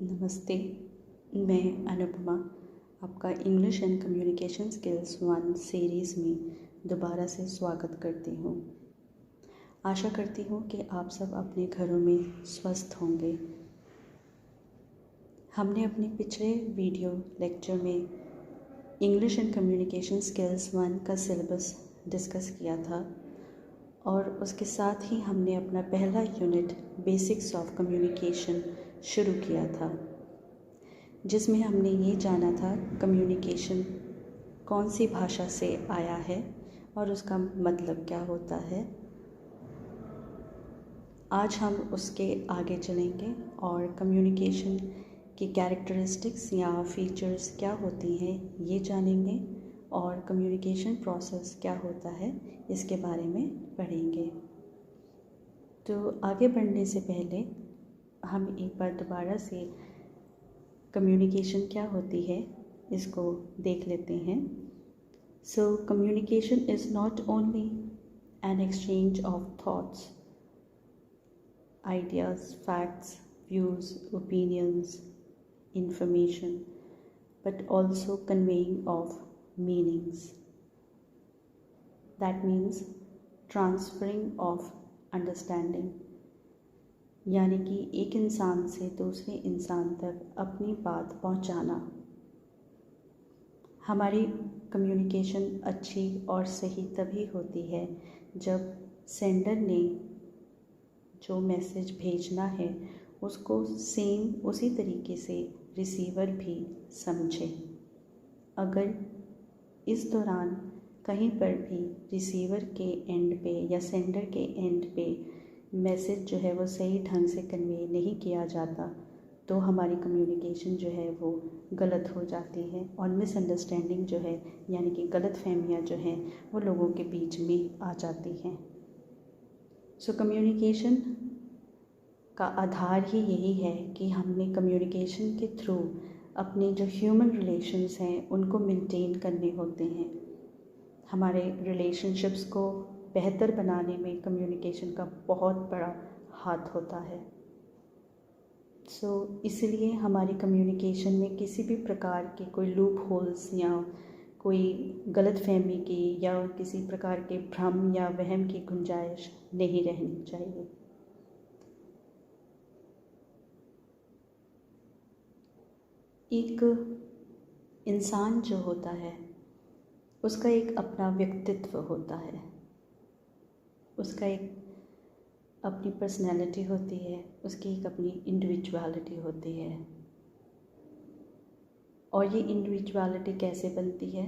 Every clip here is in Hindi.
नमस्ते, मैं अनुपमा आपका English and communication skills 1 series में दोबारा से स्वागत करती हूँ। आशा करती हूँ कि आप सब अपने घरों में स्वस्थ होंगे। हमने अपने पिछले वीडियो लेक्चर में इंग्लिश एंड कम्युनिकेशन स्किल्स 1 का सिलेबस डिस्कस किया था और उसके साथ ही हमने अपना पहला यूनिट बेसिक्स ऑफ कम्युनिकेशन शुरू किया था, जिसमें हमने ये जाना था कम्युनिकेशन कौन सी भाषा से आया है और उसका मतलब क्या होता है। आज हम उसके आगे चलेंगे और कम्युनिकेशन की कैरेक्टरिस्टिक्स या फीचर्स क्या होती हैं ये जानेंगे और कम्युनिकेशन प्रोसेस क्या होता है इसके बारे में पढ़ेंगे। तो आगे बढ़ने से पहले हम एक बार दोबारा से कम्युनिकेशन क्या होती है इसको देख लेते हैं। So communication is not only an exchange of thoughts, ideas, facts, views, opinions, information, but also conveying of meanings. That means transferring of understanding, यानी कि एक इंसान से दूसरे इंसान तक अपनी बात पहुंचाना। हमारी कम्युनिकेशन अच्छी और सही तभी होती है जब सेंडर ने जो मैसेज भेजना है उसको सेम उसी तरीके से रिसीवर भी समझे। अगर इस दौरान कहीं पर भी रिसीवर के एंड पे या सेंडर के एंड पे मैसेज जो है वो सही ढंग से कन्वे नहीं किया जाता तो हमारी कम्युनिकेशन जो है वो गलत हो जाती है और मिसअंडरस्टैंडिंग जो है यानी कि गलत फहमियाँ जो हैं वो लोगों के बीच में आ जाती हैं। सो कम्युनिकेशन का आधार ही यही है कि हमने कम्युनिकेशन के थ्रू अपने जो ह्यूमन रिलेशंस हैं उनको मेंटेन करने होते हैं। हमारे रिलेशनशिप्स को बेहतर बनाने में कम्युनिकेशन का बहुत बड़ा हाथ होता है। इसलिए हमारी कम्युनिकेशन में किसी भी प्रकार के कोई लूप होल्स या कोई गलतफहमी की या किसी प्रकार के भ्रम या वहम की गुंजाइश नहीं रहनी चाहिए। एक इंसान जो होता है उसका एक अपना व्यक्तित्व होता है, उसका एक अपनी पर्सनैलिटी होती है, उसकी एक अपनी इंडिविजुअलिटी होती है। और ये इंडिविजुअलिटी कैसे बनती है?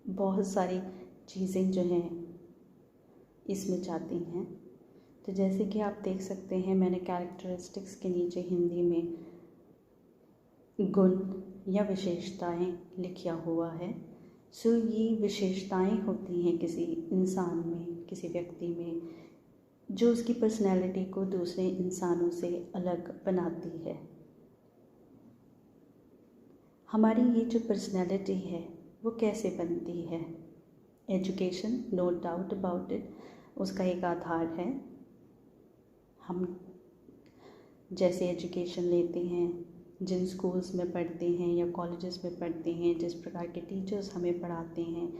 बहुत सारी चीज़ें जो हैं इसमें जाती हैं। तो जैसे कि आप देख सकते हैं, मैंने कैरेक्टरिस्टिक्स के नीचे हिंदी में गुण या विशेषताएं लिखा हुआ है। ये विशेषताएं होती हैं किसी इंसान में, किसी व्यक्ति में, जो उसकी पर्सनैलिटी को दूसरे इंसानों से अलग बनाती है। हमारी ये जो पर्सनैलिटी है वो कैसे बनती है? Education, no doubt about it, उसका एक आधार है। हम जैसे एजुकेशन लेते हैं, जिन स्कूल्स में पढ़ते हैं या कॉलेजेस में पढ़ते हैं, जिस प्रकार के टीचर्स हमें पढ़ाते हैं,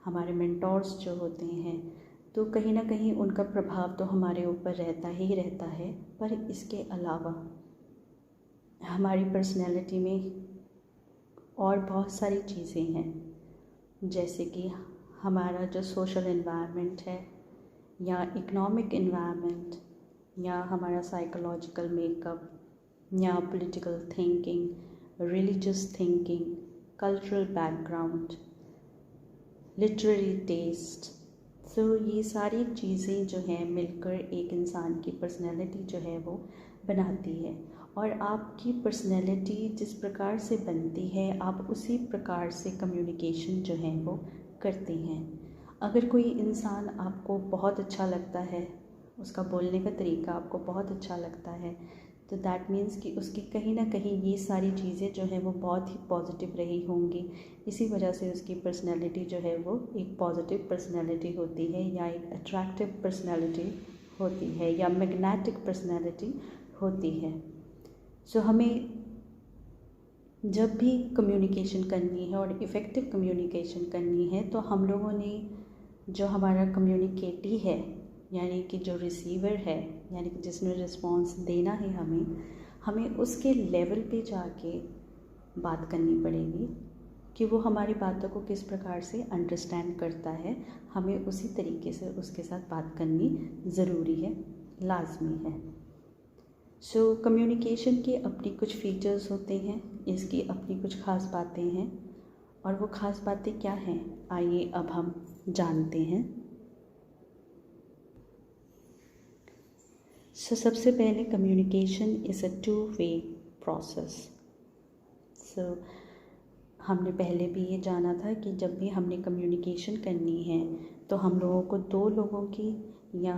हमारे मेंटोर्स जो होते हैं, तो कहीं ना कहीं उनका प्रभाव तो हमारे ऊपर रहता ही रहता है। पर इसके अलावा हमारी पर्सनैलिटी में और बहुत सारी चीज़ें हैं, जैसे कि हमारा जो सोशल एनवायरनमेंट है या इकोनॉमिक एनवायरनमेंट या हमारा साइकोलॉजिकल मेकअप या political thinking, religious thinking, cultural background, literary taste. ये सारी चीज़ें जो हैं मिलकर एक इंसान की पर्सनैलिटी जो है वो बनाती है। और आपकी पर्सनैलिटी जिस प्रकार से बनती है आप उसी प्रकार से कम्युनिकेशन जो है वो करते हैं। अगर कोई इंसान आपको बहुत अच्छा लगता है, उसका बोलने का तरीका आपको बहुत अच्छा लगता है, तो दैट मीन्स कि उसकी कहीं ना कहीं ये सारी चीज़ें जो हैं वो बहुत ही पॉजिटिव रही होंगी। इसी वजह से उसकी पर्सनैलिटी जो है वो एक पॉजिटिव पर्सनैलिटी होती है या एक अट्रैक्टिव पर्सनैलिटी होती है या मैग्नेटिक पर्सनैलिटी होती है। सो हमें जब भी कम्युनिकेशन करनी है और इफ़ेक्टिव कम्युनिकेशन करनी है तो हम लोगों ने जो हमारा कम्युनिकेटी है, यानी कि जो रिसीवर है, यानी कि जिसने रिस्पॉन्स देना है हमें उसके लेवल पे जाके बात करनी पड़ेगी कि वो हमारी बातों को किस प्रकार से अंडरस्टैंड करता है। हमें उसी तरीके से उसके साथ बात करनी ज़रूरी है, लाजमी है। सो कम्युनिकेशन के अपनी कुछ फीचर्स होते हैं, इसकी अपनी कुछ ख़ास बातें हैं, और वो ख़ास बातें क्या हैं आइए अब हम जानते हैं। सो सबसे पहले communication is a two way process. So हमने पहले भी ये जाना था कि जब भी हमने कम्युनिकेशन करनी है तो हम लोगों को 2 लोगों की या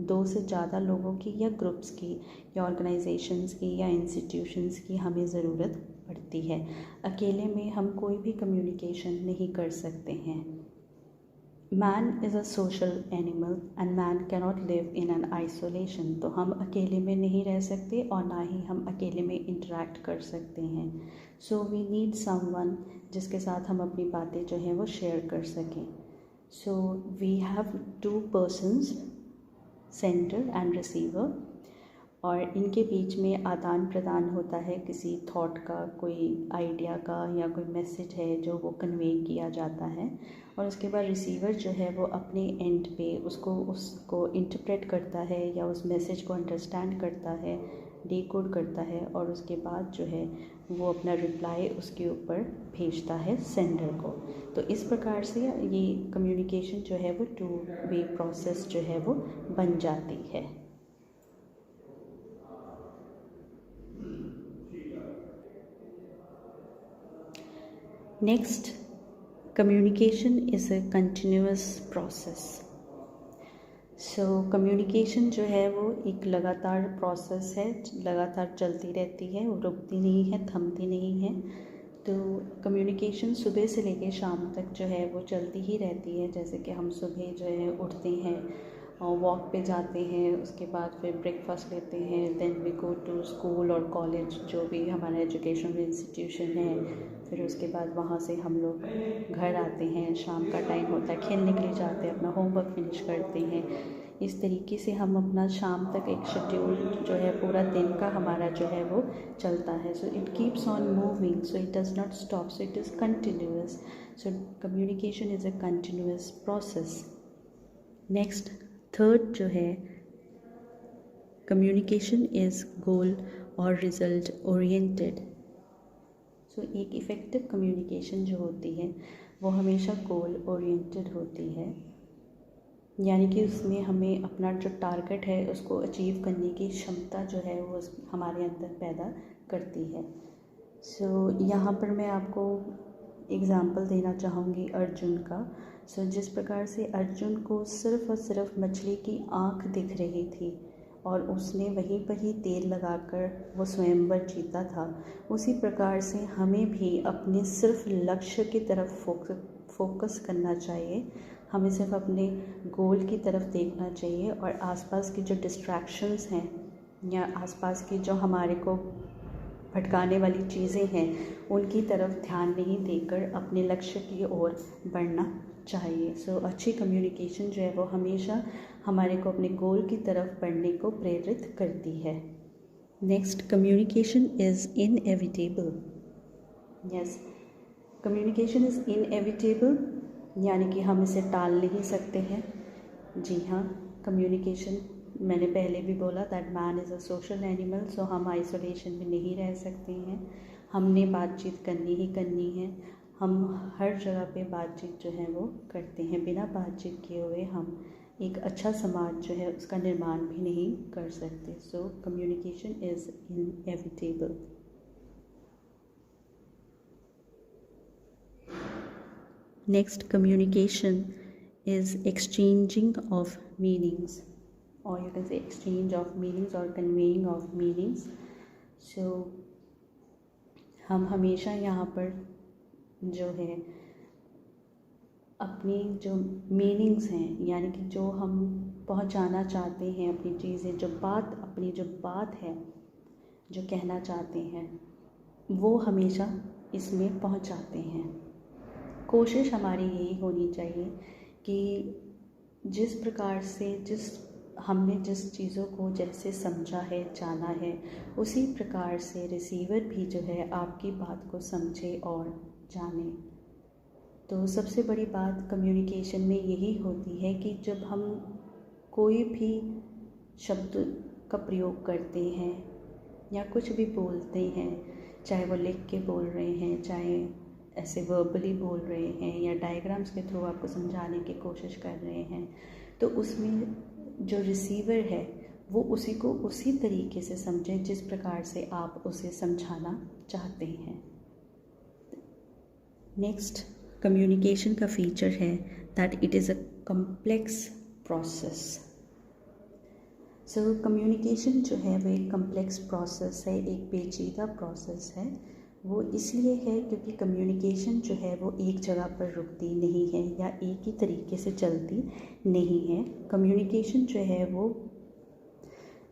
2 से ज़्यादा लोगों की या ग्रुप्स की या ऑर्गेनाइजेशंस की या इंस्टीट्यूशंस की हमें ज़रूरत पड़ती है। अकेले में हम कोई भी कम्युनिकेशन नहीं कर सकते हैं। Man is a social animal and man cannot live in an isolation. तो हम अकेले में नहीं रह सकते और ना ही हम अकेले में इंटरेक्ट कर सकते हैं। सो वी नीड समवन जिसके साथ हम अपनी बातें जो हैं वो शेयर कर सकें। So we have 2 persons, sender and receiver, और इनके बीच में आदान प्रदान होता है किसी थॉट का, कोई आइडिया का, या कोई मैसेज है जो वो कन्वे किया जाता है। और उसके बाद रिसीवर जो है वो अपने एंड पे उसको इंटरप्रेट करता है या उस मैसेज को अंडरस्टैंड करता है, डिकोड करता है, और उसके बाद जो है वो अपना रिप्लाई उसके ऊपर भेजता है सेंडर को। तो इस प्रकार से ये कम्युनिकेशन जो है वो 2-वे प्रोसेस जो है वो बन जाती है। Next, communication is a continuous process. So communication जो है वो एक लगातार प्रोसेस है, लगातार चलती रहती है, वो रुकती नहीं है, थमती नहीं है। तो कम्युनिकेशन सुबह से लेकर शाम तक जो है वो चलती ही रहती है। जैसे कि हम सुबह जो है उठते हैं और वॉक पे जाते हैं, उसके बाद फिर ब्रेकफास्ट लेते हैं, then we go to school और कॉलेज, जो भी हमारा एजुकेशनल इंस्टीट्यूशन है। फिर उसके बाद वहाँ से हम लोग घर आते हैं, शाम का टाइम होता है, खेलने के लिए जाते हैं, अपना होमवर्क फिनिश करते हैं। इस तरीके से हम अपना शाम तक एक शेड्यूल जो है पूरा दिन का हमारा जो है वो चलता है। So it keeps on moving, so it does not stop, so it is continuous. So communication is a continuous process. Next, third जो है, कम्युनिकेशन इज़ गोल और रिज़ल्ट ओरिएंटेड। सो एक इफ़ेक्टिव कम्युनिकेशन जो होती है वो हमेशा गोल ओरिएंटेड होती है, यानी कि उसमें हमें अपना जो टारगेट है उसको अचीव करने की क्षमता जो है वो हमारे अंदर पैदा करती है। सो यहाँ पर मैं आपको एग्ज़ाम्पल देना चाहूँगी अर्जुन का। सो जिस प्रकार से अर्जुन को सिर्फ़ और सिर्फ मछली की आँख दिख रही थी और उसने वहीं पर ही तेल लगाकर वो स्वयंवर जीता था, उसी प्रकार से हमें भी अपने सिर्फ लक्ष्य की तरफ फोकस करना चाहिए। हमें सिर्फ अपने गोल की तरफ देखना चाहिए और आसपास की जो डिस्ट्रैक्शंस हैं या आसपास की जो हमारे को भटकाने वाली चीज़ें हैं उनकी तरफ ध्यान नहीं देकर अपने लक्ष्य की ओर बढ़ना चाहिए। सो अच्छी कम्युनिकेशन जो है वो हमेशा हमारे को अपने गोल की तरफ बढ़ने को प्रेरित करती है। Next, communication is inevitable. Yes, communication is inevitable, यानी कि हम इसे टाल नहीं सकते हैं। जी हाँ, कम्युनिकेशन, मैंने पहले भी बोला that man is a social animal. So हम आइसोलेशन में नहीं रह सकते हैं, हमने बातचीत करनी ही करनी है। हम हर जगह पे बातचीत जो है वो करते हैं, बिना बातचीत किए हुए हम एक अच्छा समाज जो है उसका निर्माण भी नहीं कर सकते। So communication is inevitable. Next, communication is exchanging of meanings, or you can say exchange of meanings or conveying of meanings. So हम हमेशा यहाँ पर जो है अपनी जो मीनिंग्स हैं, यानी कि जो हम पहुँचाना चाहते हैं अपनी चीज़ें, अपनी जो बात है जो कहना चाहते हैं वो हमेशा इसमें पहुंच जाते हैं। कोशिश हमारी यही होनी चाहिए कि जिस प्रकार से हमने जिस चीज़ों को जैसे समझा है, जाना है, उसी प्रकार से रिसीवर भी जो है आपकी बात को समझे और जाने। तो सबसे बड़ी बात कम्युनिकेशन में यही होती है कि जब हम कोई भी शब्द का प्रयोग करते हैं या कुछ भी बोलते हैं, चाहे वो लिख के बोल रहे हैं, चाहे ऐसे वर्बली बोल रहे हैं या डायग्राम्स के थ्रू आपको समझाने की कोशिश कर रहे हैं, तो उसमें जो रिसीवर है वो उसी को उसी तरीके से समझें जिस प्रकार से आप उसे समझाना चाहते हैं। नेक्स्ट, कम्युनिकेशन का फीचर है that it is a complex process. So communication जो है वो एक कम्प्लेक्स प्रोसेस है, एक पेचीदा प्रोसेस है। वो इसलिए है क्योंकि कम्युनिकेशन जो है वो एक जगह पर रुकती नहीं है या एक ही तरीके से चलती नहीं है। कम्युनिकेशन जो है वो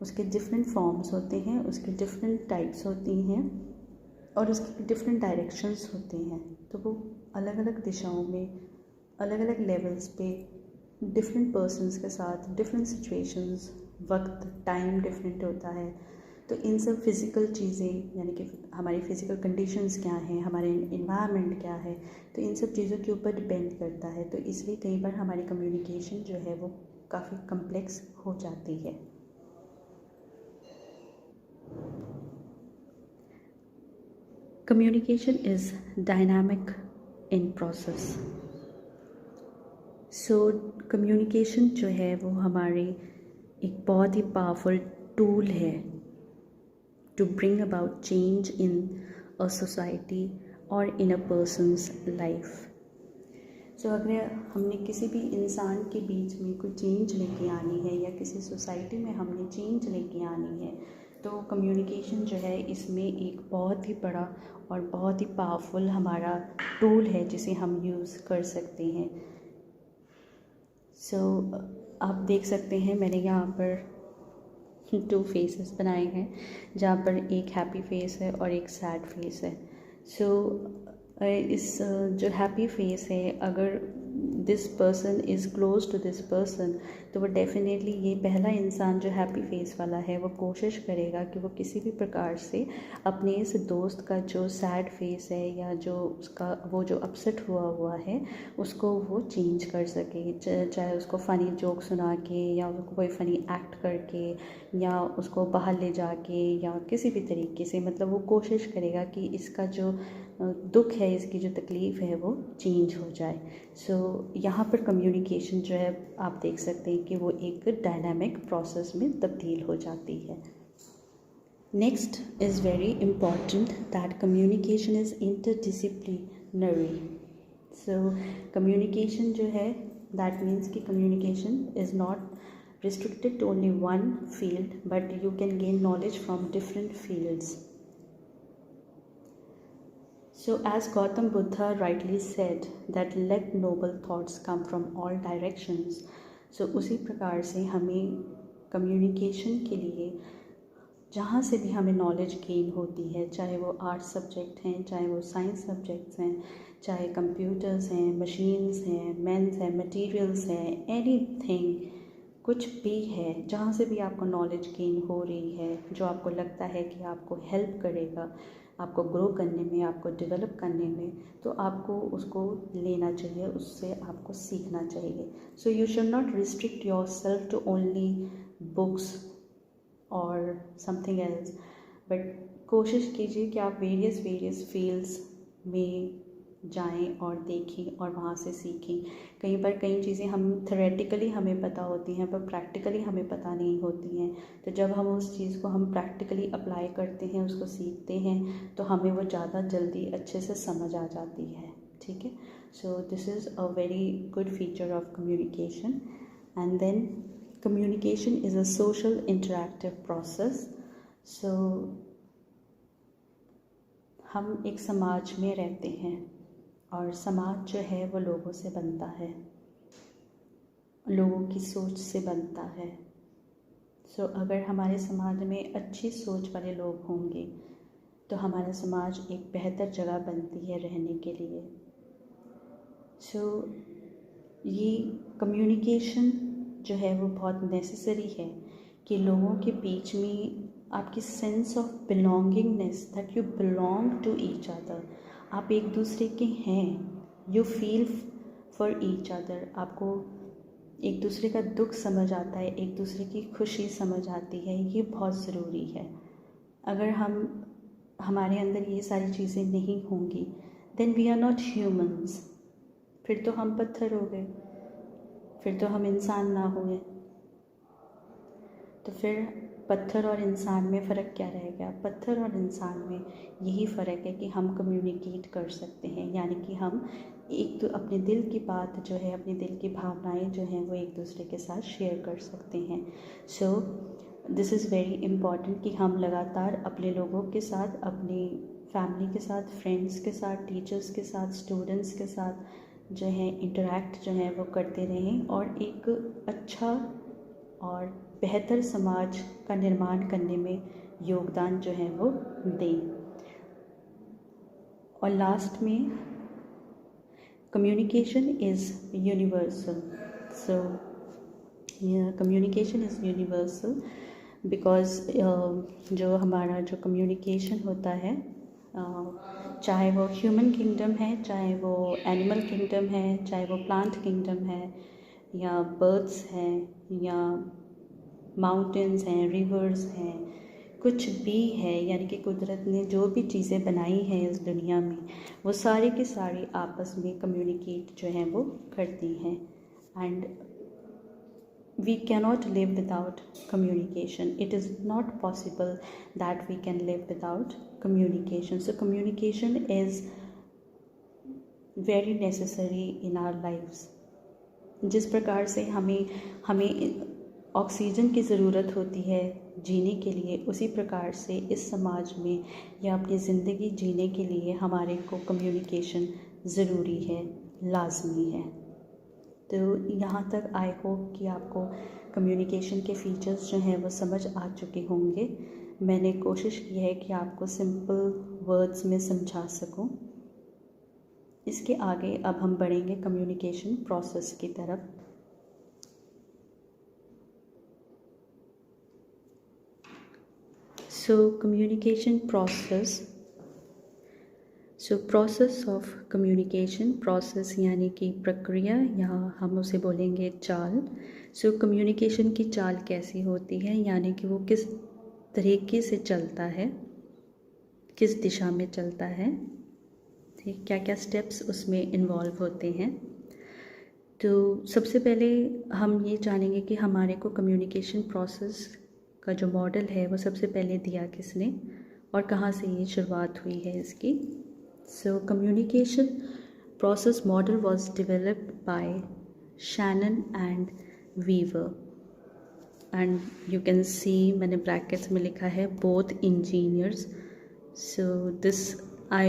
उसके डिफरेंट फॉर्म्स होते हैं, उसके डिफरेंट टाइप्स होती हैं और उसके डिफरेंट डायरेक्शंस होते हैं। तो वो अलग अलग दिशाओं में, अलग अलग लेवल्स पे, डिफरेंट पर्सन्स के साथ, डिफरेंट सिचुएशंस, वक्त, टाइम डिफरेंट होता है। तो इन सब फिज़िकल चीज़ें, यानी कि हमारी फ़िज़िकल कंडीशंस क्या हैं, हमारे इन्वायरमेंट क्या है, तो इन सब चीज़ों के ऊपर डिपेंड करता है। तो इसलिए कई बार हमारी कम्युनिकेशन जो है वो काफ़ी कम्प्लेक्स हो जाती है। Communication is dynamic in process. So communication जो है वो हमारी एक बहुत ही पावरफुल टूल है to bring about change in a society or in a person's life. So अगर हमने किसी भी इंसान के बीच में कोई चेंज लेके आनी है या किसी सोसाइटी में हमने चेंज लेके आनी है, तो कम्युनिकेशन जो है इसमें एक बहुत ही बड़ा और बहुत ही पावरफुल हमारा टूल है जिसे हम यूज़ कर सकते हैं। सो आप देख सकते हैं मैंने यहाँ पर 2 फेसेस बनाए हैं, जहाँ पर एक हैप्पी फेस है और एक सैड फेस है। सो इस जो हैप्पी फेस है, अगर this person is close to this person, तो वो डेफिनेटली, ये पहला इंसान जो हैप्पी फेस वाला है वो कोशिश करेगा कि वो किसी भी प्रकार से अपने इस दोस्त का जो सैड फेस है या जो उसका वो जो अपसेट हुआ है उसको वो चेंज कर सके, चाहे उसको फ़नी जोक सुना के या उसको कोई फ़नी एक्ट करके या उसको बाहर ले जाके या किसी भी तरीके से, मतलब वो कोशिश करेगा कि इसका जो दुख है, इसकी जो तकलीफ़ है वो चेंज हो जाए। सो यहाँ पर कम्युनिकेशन जो है आप देख सकते हैं कि वो एक डायनामिक प्रोसेस में तब्दील हो जाती है। Next is very important that communication is interdisciplinary. So communication जो है दैट मीन्स कि communication is not restricted to only one field, but you can gain knowledge from different fields. So as Gautam Buddha rightly said that let noble thoughts come from all directions. So उसी प्रकार से हमें कम्युनिकेशन के लिए जहाँ से भी हमें नॉलेज गेन होती है, चाहे वो आर्ट सब्जेक्ट हैं, चाहे वो साइंस सब्जेक्ट्स हैं, चाहे कंप्यूटर्स हैं, मशीन्स हैं, मेंस हैं, मटेरियल्स हैं, एनीथिंग, कुछ भी है, जहाँ से भी आपको नॉलेज गेन हो रही है, जो आपको लगता है कि आपको हेल्प करेगा आपको ग्रो करने में, आपको डेवलप करने में, तो आपको उसको लेना चाहिए, उससे आपको सीखना चाहिए। So you should not restrict yourself to only books और समथिंग एल्स, बट कोशिश कीजिए कि आप वेरियस फील्ड्स में जाएं और देखें और वहाँ से सीखें। कई बार कई चीज़ें हम थ्योरेटिकली हमें पता होती हैं पर प्रैक्टिकली हमें पता नहीं होती हैं, तो जब हम उस चीज़ को हम प्रैक्टिकली अप्लाई करते हैं, उसको सीखते हैं, तो हमें वो ज़्यादा जल्दी अच्छे से समझ आ जाती है। ठीक है, so this is a very good feature of communication. And then communication is a social interactive process. So हम एक समाज में रहते हैं और समाज जो है वो लोगों से बनता है, लोगों की सोच से बनता है। सो अगर हमारे समाज में अच्छी सोच वाले लोग होंगे तो हमारा समाज एक बेहतर जगह बनती है रहने के लिए। सो ये कम्युनिकेशन जो है वो बहुत नेसेसरी है कि लोगों के बीच में आपकी sense of belongingness, that you belong to each other, आप एक दूसरे के हैं, you feel for each other, आपको एक दूसरे का दुख समझ आता है, एक दूसरे की खुशी समझ आती है, ये बहुत ज़रूरी है। अगर हमारे अंदर ये सारी चीज़ें नहीं होंगी then we are not humans, फिर तो हम पत्थर हो गए, फिर तो हम इंसान ना हुए। तो फिर पत्थर और इंसान में फ़र्क क्या रह गया? पत्थर और इंसान में यही फ़र्क है कि हम कम्युनिकेट कर सकते हैं, यानी कि हम एक तो अपने दिल की बात जो है, अपने दिल की भावनाएं जो हैं वो एक दूसरे के साथ शेयर कर सकते हैं। सो दिस इज़ वेरी इम्पॉर्टेंट कि हम लगातार अपने लोगों के साथ, अपनी फैमिली के साथ, फ्रेंड्स के साथ, टीचर्स के साथ, स्टूडेंट्स के साथ जो है इंटरेक्ट जो है वो करते रहें और एक अच्छा और बेहतर समाज का निर्माण करने में योगदान जो है वो दें। और लास्ट में communication is universal. So communication is universal because जो हमारा जो कम्युनिकेशन होता है, चाहे वो ह्यूमन किंगडम है, चाहे वो एनिमल किंगडम है, चाहे वो प्लांट किंगडम है, या बर्ड्स हैं, या माउंटेन्स हैं, रिवर्स हैं, कुछ भी है, यानी कि कुदरत ने जो भी चीज़ें बनाई हैं इस दुनिया में वो सारी की सारी आपस में कम्युनिकेट जो है वो करती हैं। And we cannot live without communication. It is not possible that we can live without communication. So communication is very necessary in our lives. जिस प्रकार से हमें ऑक्सीजन की ज़रूरत होती है जीने के लिए, उसी प्रकार से इस समाज में या अपनी ज़िंदगी जीने के लिए हमारे को कम्युनिकेशन ज़रूरी है, लाजमी है। तो यहाँ तक आई होप कि आपको कम्युनिकेशन के फीचर्स जो हैं वो समझ आ चुके होंगे। मैंने कोशिश की है कि आपको सिंपल वर्ड्स में समझा सकूं। इसके आगे अब हम बढ़ेंगे कम्युनिकेशन प्रोसेस की तरफ। So communication process, process of communication, process यानी कि प्रक्रिया, या हम उसे बोलेंगे चाल। कम्युनिकेशन की चाल कैसी होती है, यानी कि वो किस तरीके से चलता है, किस दिशा में चलता है, ठीक, क्या क्या स्टेप्स उसमें इन्वॉल्व होते हैं। तो सबसे पहले हम ये जानेंगे कि हमारे को कम्युनिकेशन प्रोसेस का जो मॉडल है वो सबसे पहले दिया किसने और कहाँ से ये शुरुआत हुई है इसकी। So communication process model was developed by Shannon and Weaver, and you can see मैंने brackets में लिखा है both engineers. So this I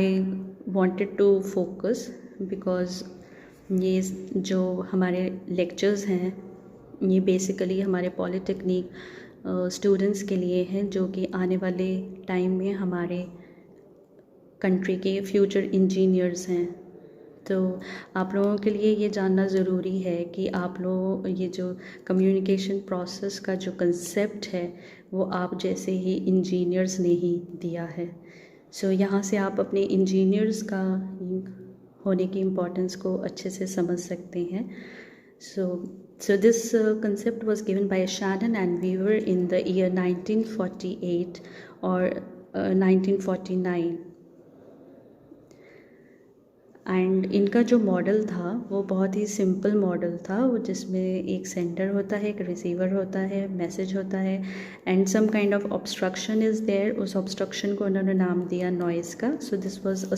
wanted to focus because ये जो हमारे lectures हैं ये basically हमारे पॉलिटेक्निक स्टूडेंट्स के लिए हैं, जो कि आने वाले टाइम में हमारे कंट्री के फ्यूचर इंजीनियर्स हैं। तो आप लोगों के लिए ये जानना ज़रूरी है कि आप लोग ये जो कम्युनिकेशन प्रोसेस का जो कंसेप्ट है वो आप जैसे ही इंजीनियर्स ने ही दिया है। यहाँ से आप अपने इंजीनियर्स का होने की इम्पोर्टेंस को अच्छे से समझ सकते हैं। So this concept was given by Shannon and Weaver in the year 1948 or 1949. And इनका जो मॉडल था वो बहुत ही सिंपल मॉडल था, वो जिसमें एक सेंडर होता है, एक रिसीवर होता है, मैसेज होता है and some kind of obstruction is there. उस ऑब्स्ट्रक्शन को उन्होंने नाम दिया नॉइज़ का। So this was a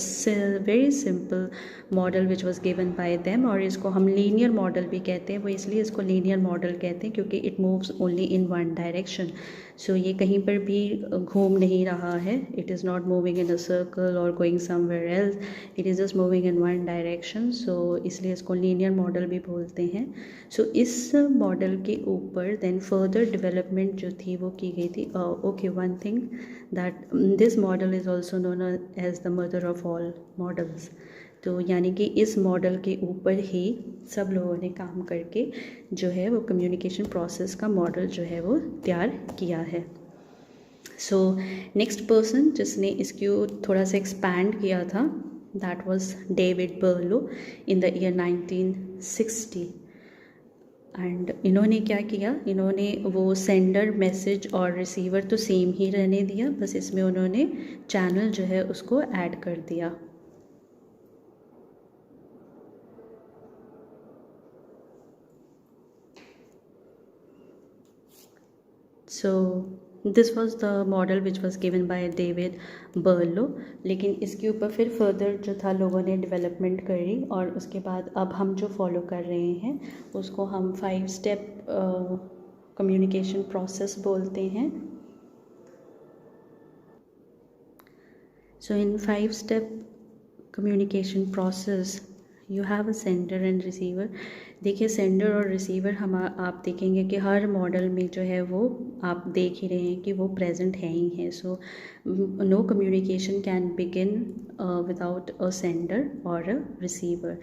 very simple model which was given by them, और इसको हम लीनियर मॉडल भी कहते हैं। वो इसलिए इसको लीनियर मॉडल कहते हैं क्योंकि it moves only in one direction. So ये कहीं पर भी घूम नहीं रहा है, it is not moving in a circle और going somewhere else, it is just moving in one direction. So इसलिए इसको लीनियर मॉडल भी बोलते हैं। सो इस मॉडल के ऊपर देन फर्दर डेवलपमेंट जो थी वो की गई थी। Okay, one thing that this model is also known as the mother of all models. तो यानी कि इस मॉडल के ऊपर ही सब लोगों ने काम करके जो है वो कम्युनिकेशन प्रोसेस का मॉडल जो है वो तैयार किया है। सो नेक्स्ट पर्सन जिसने इसको थोड़ा सा एक्सपैंड किया था that was David बर्लो in the year 1960। And इन्होंने क्या किया, इन्होंने वो सेंडर, मैसेज और रिसीवर तो सेम ही रहने दिया, बस इसमें उन्होंने चैनल जो है उसको ऐड कर दिया। So this was the model which was given by David Berlo। लेकिन इसके ऊपर फिर फर्दर जो था लोगों ने डेवलपमेंट करी और उसके बाद अब हम जो फॉलो कर रहे हैं उसको हम 5 स्टेप कम्युनिकेशन प्रोसेस बोलते हैं। So in 5 step communication process you have a sender and receiver। देखिए सेंडर और रिसीवर हम आप देखेंगे कि हर मॉडल में जो है वो आप देख ही रहे हैं कि वो प्रेजेंट है ही है। So no communication can begin without a sender और अ रिसीवर।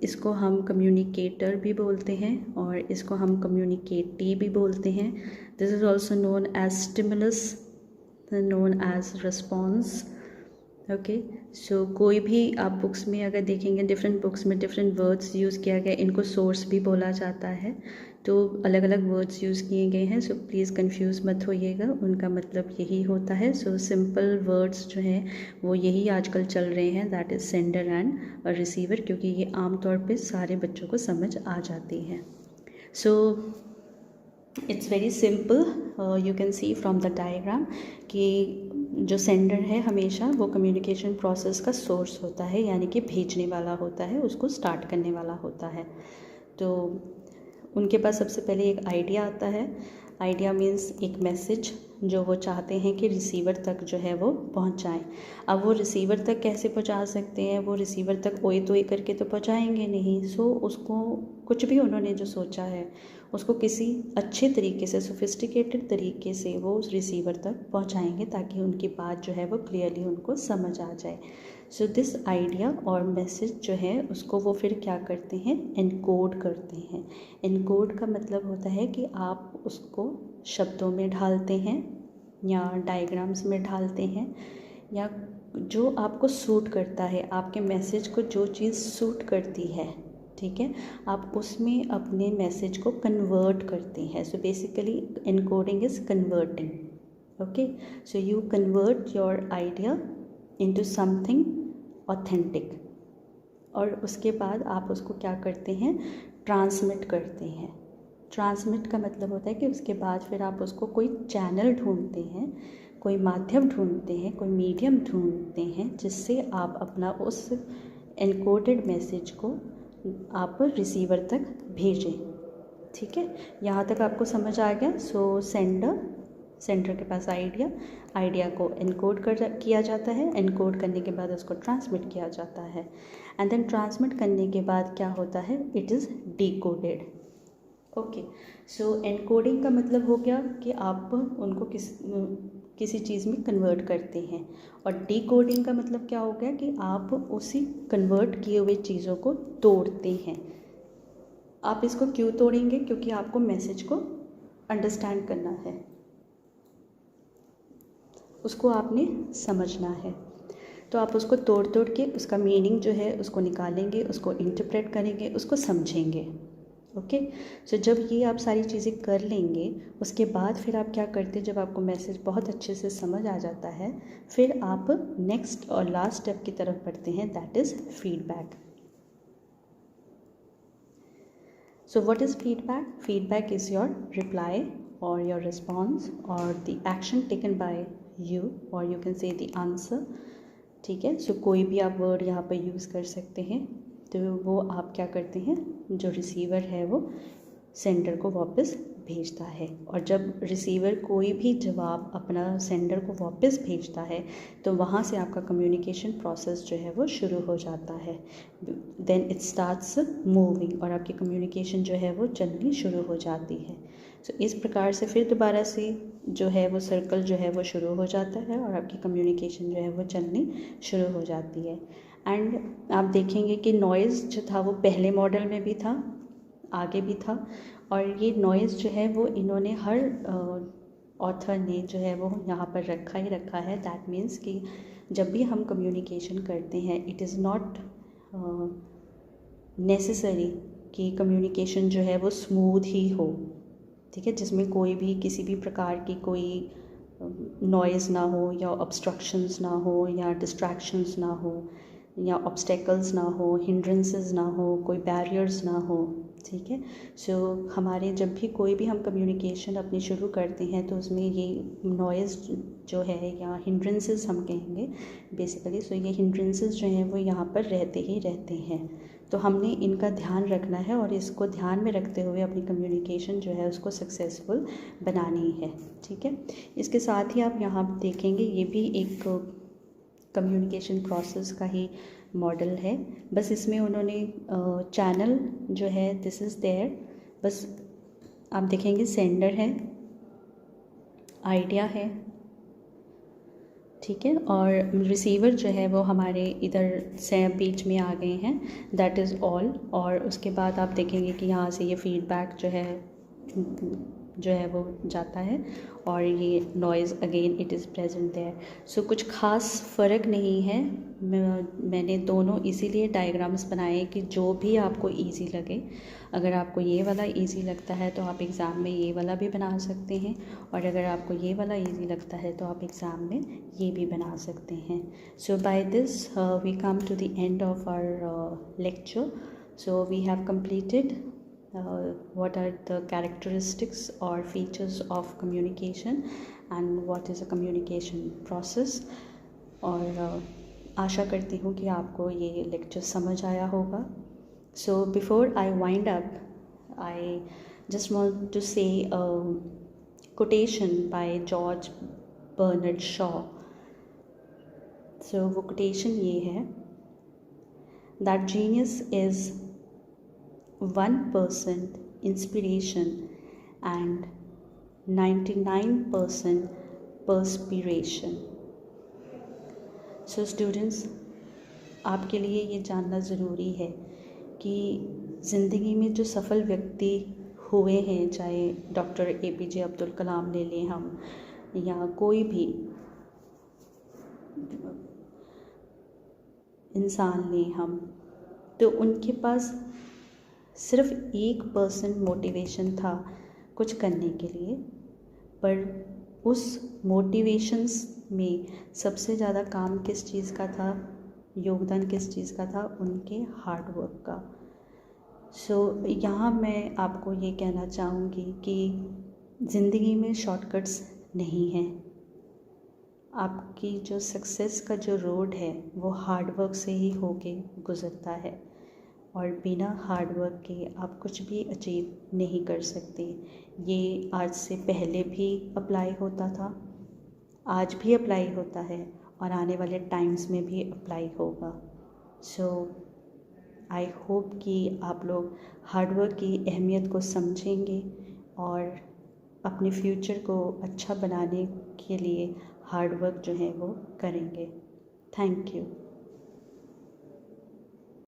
इसको हम कम्युनिकेटर भी बोलते हैं और इसको हम कम्युनिकेटी भी बोलते हैं। This is also known as stimulus, known as response. Okay, so कोई भी आप बुक्स में अगर देखेंगे डिफरेंट बुक्स में डिफरेंट वर्ड्स यूज़ किया गया, इनको सोर्स भी बोला जाता है, तो अलग अलग वर्ड्स यूज़ किए गए हैं। सो प्लीज़ कंफ्यूज मत होइएगा, उनका मतलब यही होता है। सो सिंपल वर्ड्स जो हैं वो यही आजकल चल रहे हैं, that is sender and receiver, क्योंकि ये आमतौर पे सारे बच्चों को समझ आ जाती है। So it's very simple, you can see from the diagram कि जो सेंडर है हमेशा वो कम्युनिकेशन प्रोसेस का सोर्स होता है, यानी कि भेजने वाला होता है, उसको स्टार्ट करने वाला होता है। तो उनके पास सबसे पहले एक आइडिया आता है। आइडिया मीन्स एक मैसेज जो वो चाहते हैं कि रिसीवर तक जो है वो पहुंचाएं। अब वो रिसीवर तक कैसे पहुंचा सकते हैं, वो रिसीवर तक ओए तोए करके तो पहुंचाएंगे नहीं। सो उसको कुछ भी उन्होंने जो सोचा है उसको किसी अच्छे तरीके से, सोफिस्टिकेटेड तरीके से वो उस रिसीवर तक पहुंचाएंगे ताकि उनकी बात जो है वो क्लियरली उनको समझ आ जाए। सो दिस आइडिया और मैसेज जो है उसको वो फिर क्या करते हैं, एनकोड करते हैं। एनकोड का मतलब होता है कि आप उसको शब्दों में ढालते हैं या डायग्राम्स में ढालते हैं, या जो आपको सूट करता है, आपके मैसेज को जो चीज़ सूट करती है, ठीक है, आप उसमें अपने मैसेज को कन्वर्ट करते हैं। So basically encoding is converting. Okay, so you convert your idea into something authentic, और उसके बाद आप उसको क्या करते हैं, ट्रांसमिट करते हैं। ट्रांसमिट का मतलब होता है कि उसके बाद फिर आप उसको कोई चैनल ढूंढते हैं, कोई माध्यम ढूंढते हैं, कोई मीडियम ढूंढते हैं जिससे आप अपना उस एनकोडेड मैसेज को आप रिसीवर तक भेजें। ठीक है, यहाँ तक आपको समझ आ गया। सो सेंडर के पास आइडिया को एनकोड किया जाता है, एनकोड करने के बाद उसको ट्रांसमिट किया जाता है, एंड देन ट्रांसमिट करने के बाद क्या होता है, it is decoded. Okay, so encoding का मतलब हो गया कि आप उनको किसी चीज़ में कन्वर्ट करते हैं, और डिकोडिंग का मतलब क्या हो गया कि आप उसी कन्वर्ट किए हुए चीज़ों को तोड़ते हैं। आप इसको क्यों तोड़ेंगे, क्योंकि आपको मैसेज को अंडरस्टैंड करना है, उसको आपने समझना है। तो आप उसको तोड़ तोड़ के उसका मीनिंग जो है उसको निकालेंगे, उसको इंटरप्रेट करेंगे, उसको समझेंगे। ओके, सो जब ये आप सारी चीज़ें कर लेंगे उसके बाद फिर आप क्या करते हैं, जब आपको मैसेज बहुत अच्छे से समझ आ जाता है फिर आप नेक्स्ट और लास्ट स्टेप की तरफ बढ़ते हैं, that is feedback. So what is feedback? Feedback is your reply और योर रिस्पॉन्स और the action taken by you, और you can say the answer. ठीक है, सो कोई भी आप वर्ड यहाँ पर यूज़ कर सकते हैं। तो वो आप क्या करते हैं, जो रिसीवर है वो सेंडर को वापस भेजता है, और जब रिसीवर कोई भी जवाब अपना सेंडर को वापस भेजता है तो वहाँ से आपका कम्युनिकेशन प्रोसेस जो है वो शुरू हो जाता है। देन इट स्टार्ट्स मूविंग, और आपकी कम्युनिकेशन जो है वो चलनी शुरू हो जाती है। सो इस प्रकार से फिर दोबारा से जो है वो सर्कल जो है वो शुरू हो जाता है और आपकी कम्युनिकेशन जो है वो चलनी शुरू हो जाती है। एंड आप देखेंगे कि नॉइज़ जो था वो पहले मॉडल में भी था, आगे भी था, और ये नॉइज़ जो है वो इन्होंने हर ऑथर ने जो है वो यहाँ पर रखा ही रखा है। दैट मीन्स कि जब भी हम कम्युनिकेशन करते हैं इट इज़ नॉट नेसेसरी कि कम्युनिकेशन जो है वो स्मूथ ही हो, ठीक है, जिसमें कोई भी किसी भी प्रकार की कोई नॉइज़ ना हो, या ऑब्स्ट्रक्शंस ना हो, या डिस्ट्रैक्शंस ना हो, या ऑब्स्टेकल्स ना हो, हिंड्रेंसेस ना हो, कोई बैरियर्स ना हो, ठीक है। सो हमारे जब भी कोई भी हम कम्युनिकेशन अपनी शुरू करते हैं तो उसमें ये नॉइज़ जो है या हिंड्रेंसेस हम कहेंगे बेसिकली, सो ये हिंड्रेंसेस जो हैं वो यहाँ पर रहते ही रहते हैं। तो हमने इनका ध्यान रखना है और इसको ध्यान में रखते हुए अपनी कम्युनिकेशन जो है उसको सक्सेसफुल बनानी है, ठीक है। इसके साथ ही आप यहाँ देखेंगे ये भी एक कम्युनिकेशन प्रोसेस का ही मॉडल है, बस इसमें उन्होंने चैनल जो है दिस इज़ देयर, बस आप देखेंगे सेंडर है, आइडिया है, ठीक है, और रिसीवर जो है वो हमारे इधर से बीच में आ गए हैं, दैट इज़ ऑल। और उसके बाद आप देखेंगे कि यहाँ से ये फीडबैक जो है वो जाता है, और ये noise again it is present there. So कुछ ख़ास फ़र्क नहीं है, मैंने दोनों इसीलिए डायग्राम्स बनाए कि जो भी आपको इजी लगे। अगर आपको ये वाला इजी लगता है तो आप एग्ज़ाम में ये वाला भी बना सकते हैं, और अगर आपको ये वाला इजी लगता है तो आप एग्ज़ाम में ये भी बना सकते हैं। So by this we come to the end of our lecture. So we have completed what are the characteristics or features of communication and what is a communication process। और आशा करती हूँ कि आपको ये लेक्चर समझ आया होगा। So before I wind up, I just want to say a quotation by George Bernard Shaw। So वो quotation ये है, that genius is 1% inspiration and 99% perspiration। So students, आपके लिए ये जानना ज़रूरी है कि ज़िंदगी में जो सफल व्यक्ति हुए हैं, चाहे डॉक्टर APJ अब्दुल कलाम ले लें हम, या कोई भी इंसान लें हम, तो उनके पास सिर्फ 1% मोटिवेशन था कुछ करने के लिए, पर उस मोटिवेशंस में सबसे ज़्यादा काम किस चीज़ का था, योगदान किस चीज़ का था, उनके हार्ड वर्क का। सो यहाँ मैं आपको ये कहना चाहूँगी कि ज़िंदगी में शॉर्टकट्स नहीं हैं। आपकी जो सक्सेस का जो रोड है वो हार्ड वर्क से ही होके गुज़रता है, और बिना हार्ड वर्क के आप कुछ भी अचीव नहीं कर सकते। ये आज से पहले भी अप्लाई होता था, आज भी अप्लाई होता है, और आने वाले टाइम्स में भी अप्लाई होगा। सो आई होप कि आप लोग हार्ड वर्क की अहमियत को समझेंगे और अपने फ्यूचर को अच्छा बनाने के लिए हार्ड वर्क जो है वो करेंगे। Thank you.